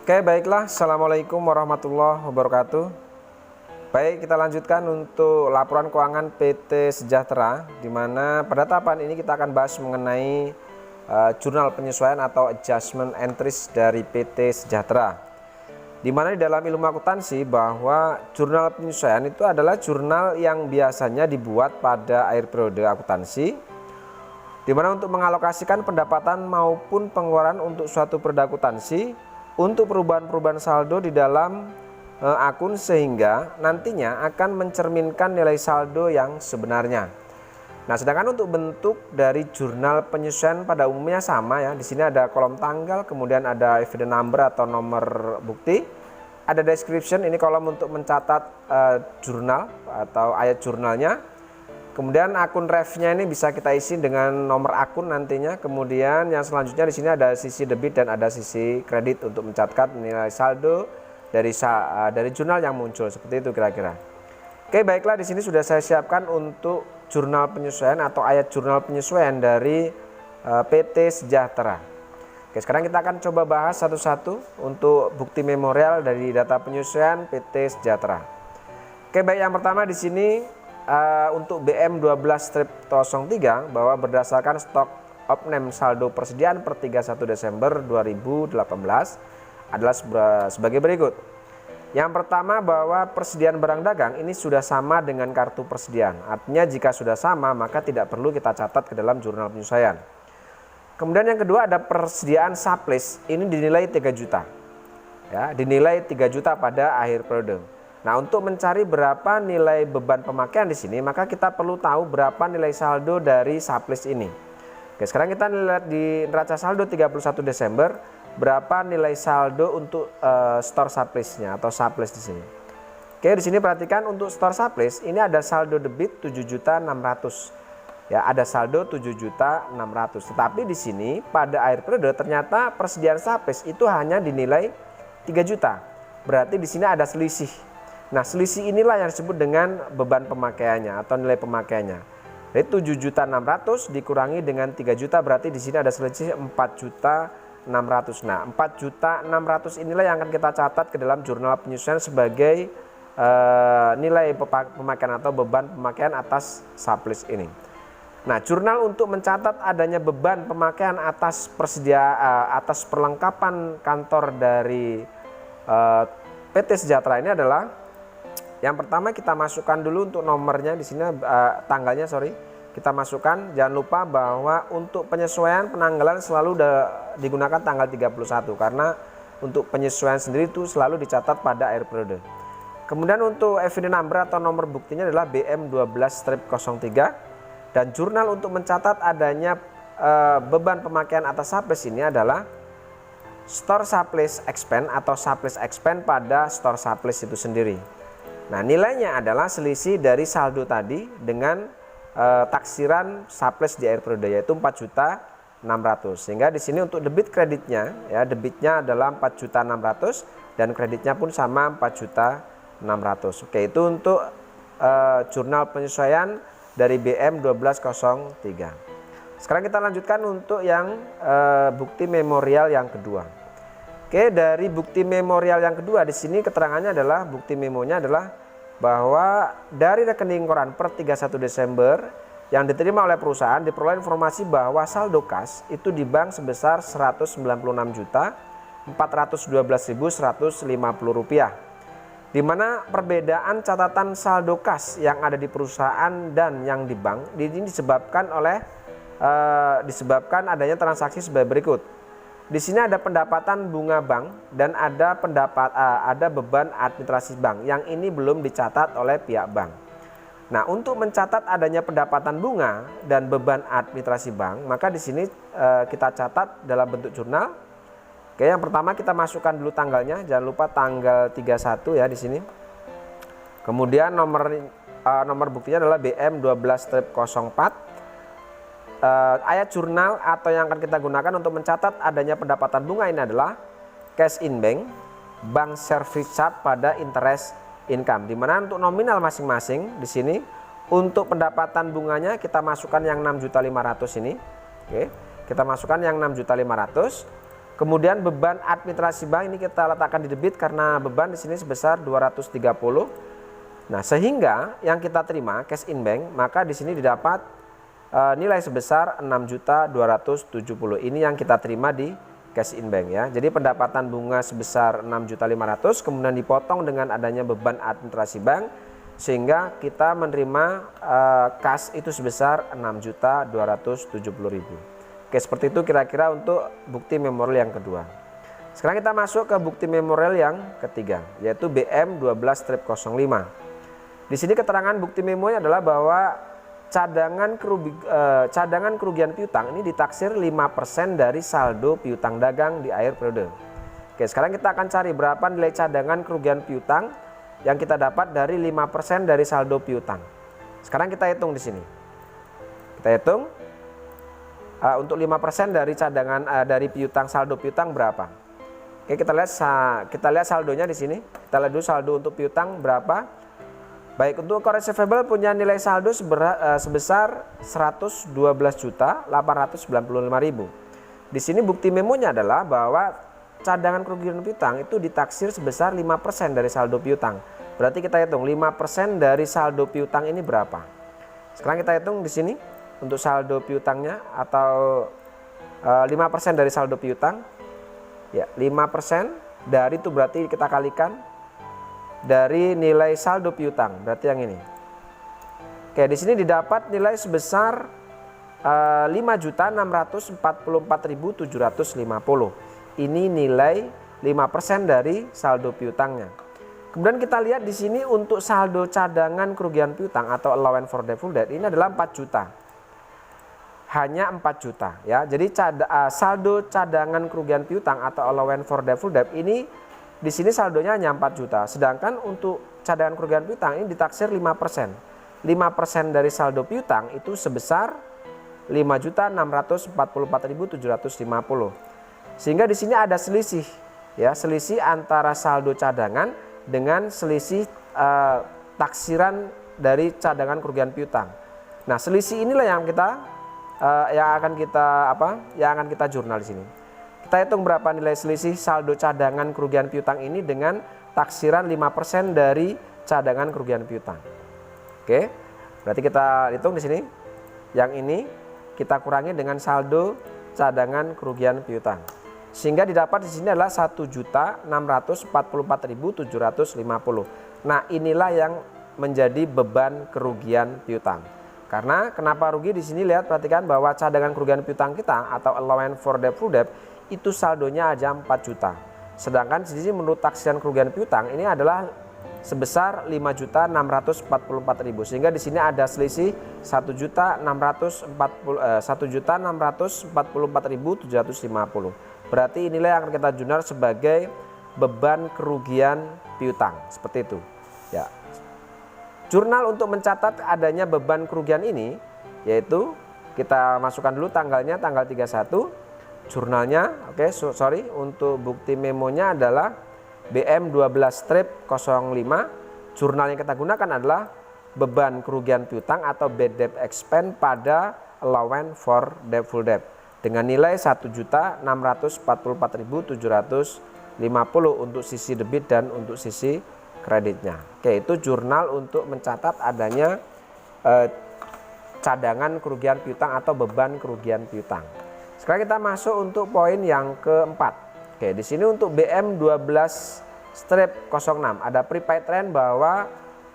Oke, baiklah. Assalamualaikum warahmatullahi wabarakatuh. Baik, kita lanjutkan untuk laporan keuangan PT Sejahtera, di mana pada tahapan ini kita akan bahas mengenai jurnal penyesuaian atau adjustment entries dari PT Sejahtera. Di mana di dalam ilmu akuntansi bahwa jurnal penyesuaian itu adalah jurnal yang biasanya dibuat pada akhir periode akuntansi, di mana untuk mengalokasikan pendapatan maupun pengeluaran untuk suatu periode akuntansi untuk perubahan-perubahan saldo di dalam akun, sehingga nantinya akan mencerminkan nilai saldo yang sebenarnya. Nah, sedangkan untuk bentuk dari jurnal penyesuaian pada umumnya sama ya. Di sini ada kolom tanggal, kemudian ada evidence number atau nomor bukti, ada description, ini kolom untuk mencatat jurnal atau ayat jurnalnya. Kemudian akun refnya ini bisa kita isi dengan nomor akun nantinya. Kemudian yang selanjutnya di sini ada sisi debit dan ada sisi kredit untuk mencatat nilai saldo dari jurnal yang muncul, seperti itu kira-kira. Oke, baiklah, di sini sudah saya siapkan untuk jurnal penyesuaian atau ayat jurnal penyesuaian dari PT Sejahtera. Oke, sekarang kita akan coba bahas satu-satu untuk bukti memorial dari data penyesuaian PT Sejahtera. Oke, baik, yang pertama di sini untuk BM12-03 bahwa berdasarkan stok opname saldo persediaan per 31 Desember 2018 adalah sebagai berikut. Yang pertama, bahwa persediaan barang dagang ini sudah sama dengan kartu persediaan. Artinya jika sudah sama maka tidak perlu kita catat ke dalam jurnal penyesuaian. Kemudian yang kedua ada persediaan sublease, ini dinilai 3 juta. Ya, dinilai 3 juta pada akhir periode. Nah, untuk mencari berapa nilai beban pemakaian di sini, maka kita perlu tahu berapa nilai saldo dari sublease ini. Oke, sekarang kita lihat di neraca saldo 31 Desember, berapa nilai saldo untuk store sublease-nya atau sublease di sini. Oke, di sini perhatikan untuk store sublease ini ada saldo debit 7.600.000. Ya, ada saldo 7.600.000. Tetapi di sini pada akhir periode ternyata persediaan sublease itu hanya dinilai 3 juta. Berarti di sini ada selisih. Nah, selisih inilah yang disebut dengan beban pemakaiannya atau nilai pemakaiannya. Jadi 7.600.000 dikurangi dengan 3 juta, berarti di sini ada selisih 4.600.000. Nah, 4.600.000 inilah yang akan kita catat ke dalam jurnal penyesuaian sebagai nilai pemakaian atau beban pemakaian atas sublease ini. Nah, jurnal untuk mencatat adanya beban pemakaian atas atas perlengkapan kantor dari PT Sejahtera ini adalah, yang pertama kita masukkan dulu untuk nomornya di sini, tanggalnya kita masukkan. Jangan lupa bahwa untuk penyesuaian penanggalan selalu digunakan tanggal 31 karena untuk penyesuaian sendiri itu selalu dicatat pada akhir periode. Kemudian untuk evidence number atau nomor buktinya adalah BM12-03, dan jurnal untuk mencatat adanya beban pemakaian atas sublease ini adalah store sublease expense atau sublease expense pada store sublease itu sendiri. Nah, nilainya adalah selisih dari saldo tadi dengan taksiran sublease di akhir periode, yaitu 4.600.000. Sehingga di sini untuk debit kreditnya, ya, debitnya adalah 4.600.000 dan kreditnya pun sama 4.600.000. Oke, itu untuk jurnal penyesuaian dari BM1203. Sekarang kita lanjutkan untuk yang bukti memorial yang kedua. Oke, dari bukti memorial yang kedua di sini keterangannya adalah, bukti memonya adalah bahwa dari rekening koran per 31 Desember yang diterima oleh perusahaan diperoleh informasi bahwa saldo kas itu di bank sebesar Rp196.412.150, di mana perbedaan catatan saldo kas yang ada di perusahaan dan yang di bank ini disebabkan adanya transaksi sebagai berikut. Di sini ada pendapatan bunga bank dan ada beban administrasi bank yang ini belum dicatat oleh pihak bank. Nah, untuk mencatat adanya pendapatan bunga dan beban administrasi bank, maka di sini kita catat dalam bentuk jurnal. Oke, yang pertama kita masukkan dulu tanggalnya, jangan lupa tanggal 31 ya di sini. Kemudian nomor buktinya adalah BM12-04. Ayat jurnal atau yang akan kita gunakan untuk mencatat adanya pendapatan bunga ini adalah cash in bank, bank service charge pada interest income. Di mana untuk nominal masing-masing di sini untuk pendapatan bunganya kita masukkan yang 6.500.000 ini. Oke, kita masukkan yang 6.500.000. Kemudian beban administrasi bank ini kita letakkan di debit karena beban di sini sebesar 230. Nah, sehingga yang kita terima cash in bank, maka di sini didapat nilai sebesar 6.270. Ini yang kita terima di cash in bank ya. Jadi pendapatan bunga sebesar 6.500.000 kemudian dipotong dengan adanya beban administrasi bank sehingga kita menerima kas itu sebesar 6.270.000. Oke, seperti itu kira-kira untuk bukti memorial yang kedua. Sekarang kita masuk ke bukti memorial yang ketiga, yaitu BM 12-05. Di sini keterangan bukti memonya adalah bahwa cadangan kerugian piutang ini ditaksir 5% dari saldo piutang dagang di akhir periode. Oke, sekarang kita akan cari berapa nilai cadangan kerugian piutang yang kita dapat dari 5% dari saldo piutang. Sekarang kita hitung di sini. Kita hitung untuk 5% dari cadangan dari piutang, saldo piutang berapa? Oke, kita lihat saldonya di sini. Kita lihat dulu saldo untuk piutang berapa. Baik, untuk core receivable punya nilai saldo sebesar 112.895.000. Di sini bukti memonya adalah bahwa cadangan kerugian piutang itu ditaksir sebesar 5% dari saldo piutang. Berarti kita hitung 5% dari saldo piutang ini berapa? Sekarang kita hitung di sini untuk saldo piutangnya atau 5% dari saldo piutang. Ya, 5% dari itu berarti kita kalikan dari nilai saldo piutang, berarti yang ini. Oke, di sini didapat nilai sebesar 5.644.750. Ini nilai 5% dari saldo piutangnya. Kemudian kita lihat di sini untuk saldo cadangan kerugian piutang atau allowance for default debt ini adalah 4 juta. Hanya 4 juta ya. Jadi saldo cadangan kerugian piutang atau allowance for default debt ini di sini saldonya hanya 4 juta. Sedangkan untuk cadangan kerugian piutang ini ditaksir 5%. 5% dari saldo piutang itu sebesar 5.644.750. Sehingga di sini ada selisih ya, selisih antara saldo cadangan dengan selisih taksiran dari cadangan kerugian piutang. Nah, selisih inilah yang akan kita jurnal di sini. Kita hitung berapa nilai selisih saldo cadangan kerugian piutang ini dengan taksiran 5% dari cadangan kerugian piutang. Oke. Berarti kita hitung di sini. Yang ini kita kurangi dengan saldo cadangan kerugian piutang. Sehingga didapat di sini adalah 1.644.750. Nah, inilah yang menjadi beban kerugian piutang. Karena kenapa rugi di sini, lihat perhatikan bahwa cadangan kerugian piutang kita atau allowance for default debt itu saldonya aja 4 juta. Sedangkan di sini menurut taksiran kerugian piutang ini adalah sebesar 5.644.000. Sehingga di sini ada selisih 1.644.750. Berarti inilah yang akan kita jurnal sebagai beban kerugian piutang, seperti itu. Ya. Jurnal untuk mencatat adanya beban kerugian ini yaitu kita masukkan dulu tanggalnya, tanggal 31. Jurnalnya, untuk bukti memonya adalah BM 12-05. Jurnal yang kita gunakan adalah beban kerugian piutang atau bad debt expense pada allowance for default debt dengan nilai 1.644.750 untuk sisi debit dan untuk sisi kreditnya. Oke, itu jurnal untuk mencatat adanya cadangan kerugian piutang atau beban kerugian piutang. Sekarang kita masuk untuk poin yang keempat. Oke, di sini untuk BM 12-06 ada prepaid trend bahwa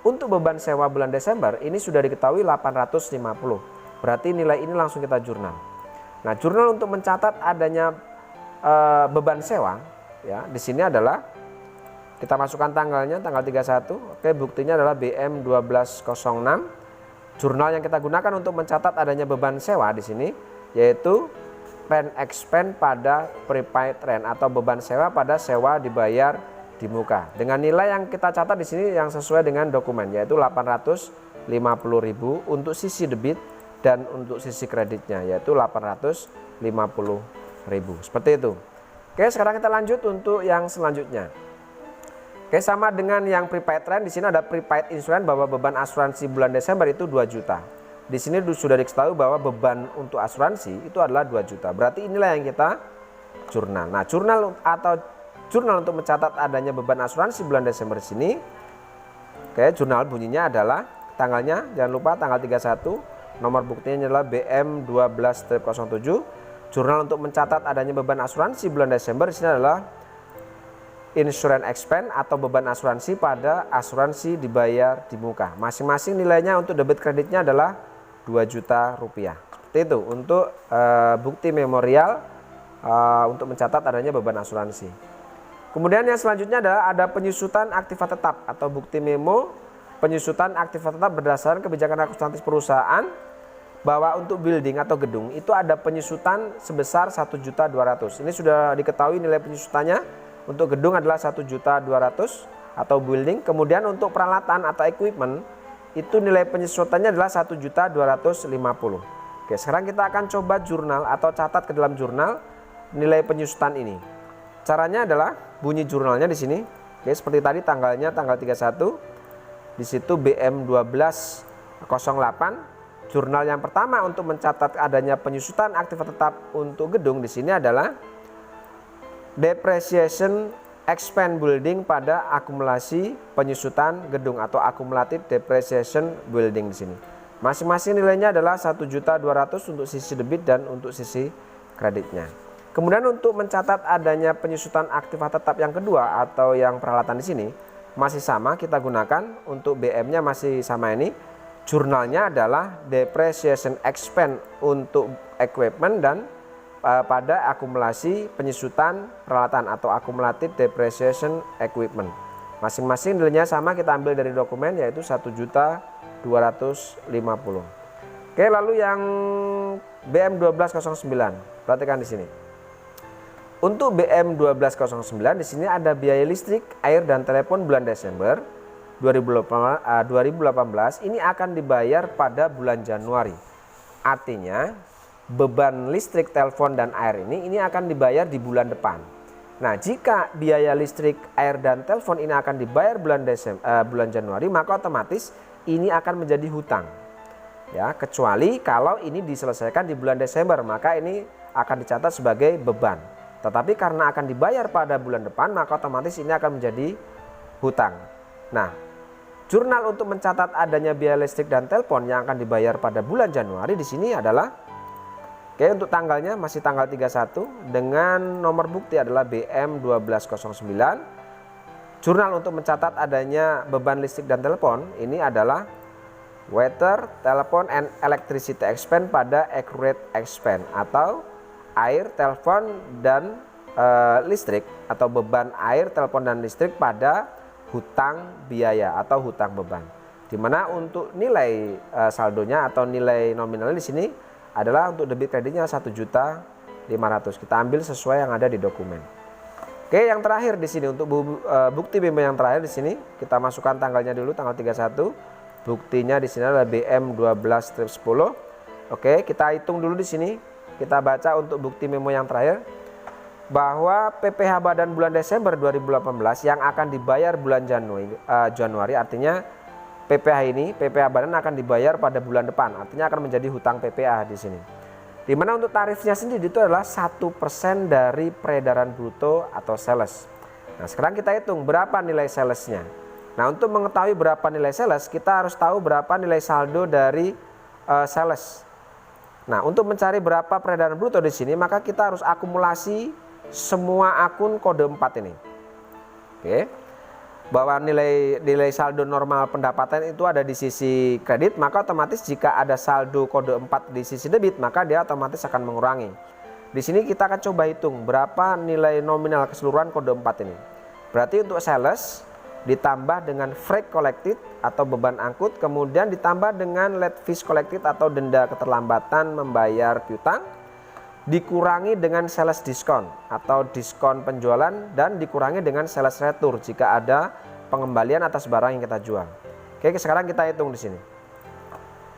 untuk beban sewa bulan Desember ini sudah diketahui 850. Berarti nilai ini langsung kita jurnal. Nah, jurnal untuk mencatat adanya beban sewa ya, di sini adalah kita masukkan tanggalnya, tanggal 31. Oke, buktinya adalah BM 12-06. Jurnal yang kita gunakan untuk mencatat adanya beban sewa di sini yaitu rent expense pada prepaid rent atau beban sewa pada sewa dibayar di muka. Dengan nilai yang kita catat di sini yang sesuai dengan dokumen yaitu 850.000 untuk sisi debit dan untuk sisi kreditnya yaitu 850.000. Seperti itu. Oke, sekarang kita lanjut untuk yang selanjutnya. Oke, sama dengan yang prepaid trend, di sini ada prepaid insurance bahwa beban asuransi bulan Desember itu 2 juta. Di sini sudah diketahui bahwa beban untuk asuransi itu adalah 2 juta. Berarti inilah yang kita jurnal. Nah, jurnal untuk mencatat adanya beban asuransi bulan Desember di sini. Oke, jurnal bunyinya adalah tanggalnya jangan lupa tanggal 31, nomor buktinya adalah BM 12-07. Jurnal untuk mencatat adanya beban asuransi bulan Desember di sini adalah insurance expense atau beban asuransi pada asuransi dibayar di muka. Masing-masing nilainya untuk debit kreditnya adalah 2 juta rupiah. Seperti itu untuk bukti memorial untuk mencatat adanya beban asuransi. Kemudian yang selanjutnya adalah ada penyusutan aktiva tetap atau bukti memo penyusutan aktiva tetap berdasarkan kebijakan akuntansi perusahaan bahwa untuk building atau gedung itu ada penyusutan sebesar 1.200.000. Ini sudah diketahui nilai penyusutannya untuk gedung adalah 1.200.000 atau building. Kemudian untuk peralatan atau equipment itu nilai penyusutannya adalah 1.250.000. Oke, sekarang kita akan coba jurnal atau catat ke dalam jurnal nilai penyusutan ini. Caranya adalah bunyi jurnalnya di sini. Oke, seperti tadi tanggalnya tanggal 31. Di situ BM 1208. Jurnal yang pertama untuk mencatat adanya penyusutan aktiva tetap untuk gedung di sini adalah depreciation expense building pada akumulasi penyusutan gedung atau accumulated depreciation building di sini. Masing-masing nilainya adalah 1.200.000 untuk sisi debit dan untuk sisi kreditnya. Kemudian untuk mencatat adanya penyusutan aktiva tetap yang kedua atau yang peralatan di sini masih sama, kita gunakan untuk BM-nya masih sama ini. Jurnalnya adalah depreciation expense untuk equipment dan pada akumulasi penyusutan peralatan atau accumulated depreciation equipment. Masing-masing nilainya sama, kita ambil dari dokumen yaitu 1.250.000. Oke, lalu yang BM 1209. Perhatikan di sini. Untuk BM 1209 di sini ada biaya listrik, air dan telepon bulan Desember 2018 ini akan dibayar pada bulan Januari. Artinya beban listrik, telepon dan air ini akan dibayar di bulan depan. Nah, jika biaya listrik, air dan telepon ini akan dibayar bulan Januari, maka otomatis ini akan menjadi hutang. Ya, kecuali kalau ini diselesaikan di bulan Desember, maka ini akan dicatat sebagai beban. Tetapi karena akan dibayar pada bulan depan, maka otomatis ini akan menjadi hutang. Nah, jurnal untuk mencatat adanya biaya listrik dan telepon yang akan dibayar pada bulan Januari di sini adalah, oke, untuk tanggalnya masih tanggal 31 dengan nomor bukti adalah BM 1209. Jurnal untuk mencatat adanya beban listrik dan telepon ini adalah water, telephone and electricity expense pada accrued expense atau air, telepon dan listrik atau beban air, telepon dan listrik pada hutang biaya atau hutang beban. Dimana untuk nilai saldonya atau nilai nominalnya di sini adalah untuk debit kreditnya 1.500.000. Kita ambil sesuai yang ada di dokumen. Oke, yang terakhir di sini untuk bukti memo yang terakhir di sini kita masukkan tanggalnya dulu, tanggal 31. Buktinya di sini adalah BM 12-10. Oke, kita hitung dulu di sini. Kita baca untuk bukti memo yang terakhir bahwa PPh Badan bulan Desember 2018 yang akan dibayar bulan Januari, artinya PPh Badan akan dibayar pada bulan depan, artinya akan menjadi hutang PPh di sini. Di mana untuk tarifnya sendiri itu adalah 1% dari peredaran bruto atau sales. Nah, sekarang kita hitung berapa nilai salesnya. Nah, untuk mengetahui berapa nilai sales, kita harus tahu berapa nilai saldo dari sales. Nah, untuk mencari berapa peredaran bruto di sini, maka kita harus akumulasi semua akun kode 4 ini. Oke. Bahwa nilai saldo normal pendapatan itu ada di sisi kredit, maka otomatis jika ada saldo kode 4 di sisi debit, maka dia otomatis akan mengurangi. Di sini kita akan coba hitung berapa nilai nominal keseluruhan kode 4 ini. Berarti untuk sales ditambah dengan freight collected atau beban angkut, kemudian ditambah dengan late fees collected atau denda keterlambatan membayar piutang, dikurangi dengan sales discount atau diskon penjualan, dan dikurangi dengan sales return jika ada pengembalian atas barang yang kita jual. Oke, sekarang kita hitung di sini.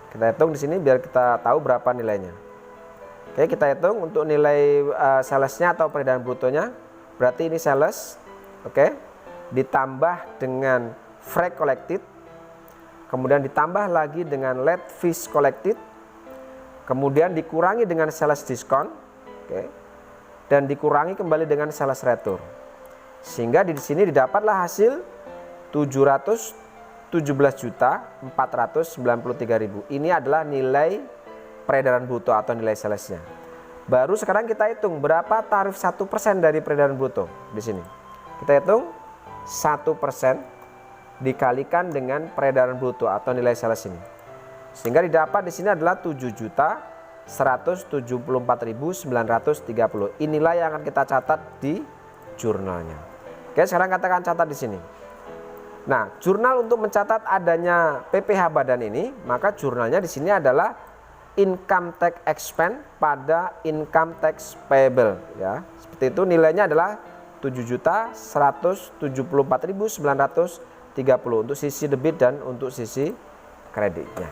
Kita hitung di sini biar kita tahu berapa nilainya. Oke, kita hitung untuk nilai salesnya atau peredaran brutonya. Berarti ini sales. Oke. Ditambah dengan freight collected, kemudian ditambah lagi dengan late fees collected, kemudian dikurangi dengan sales discount, dan dikurangi kembali dengan sales retur. Sehingga di sini didapatlah hasil 717.493.000. Ini adalah nilai peredaran bruto atau nilai salesnya. Baru sekarang kita hitung berapa tarif 1% dari peredaran bruto di sini. Kita hitung 1% dikalikan dengan peredaran bruto atau nilai sales ini. Sehingga didapat di sini adalah 7.174.930. Inilah yang akan kita catat di jurnalnya. Oke, sekarang katakan catat di sini. Nah, jurnal untuk mencatat adanya PPh badan ini, maka jurnalnya di sini adalah income tax expense pada income tax payable ya. Seperti itu, nilainya adalah 7.174.930 untuk sisi debit dan untuk sisi kreditnya.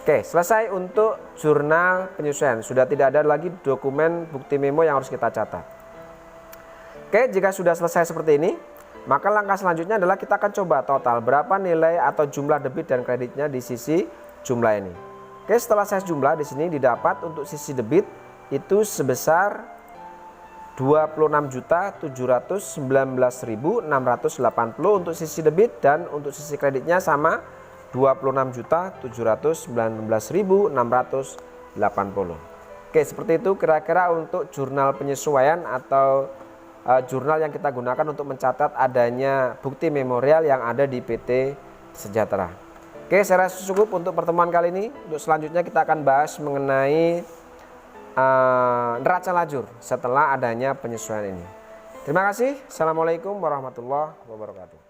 Oke, selesai untuk jurnal penyesuaian. Sudah tidak ada lagi dokumen bukti memo yang harus kita catat. Oke, jika sudah selesai seperti ini, maka langkah selanjutnya adalah kita akan coba total berapa nilai atau jumlah debit dan kreditnya di sisi jumlah ini. Oke, setelah saya jumlah di sini didapat untuk sisi debit itu sebesar 26.719.680 untuk sisi debit, dan untuk sisi kreditnya sama 26.719.680. Oke, seperti itu kira-kira untuk jurnal penyesuaian atau jurnal yang kita gunakan untuk mencatat adanya bukti memorial yang ada di PT Sejahtera. Oke, saya rasa cukup untuk pertemuan kali ini. Untuk selanjutnya kita akan bahas mengenai neraca lajur setelah adanya penyesuaian ini. Terima kasih. Assalamualaikum warahmatullahi wabarakatuh.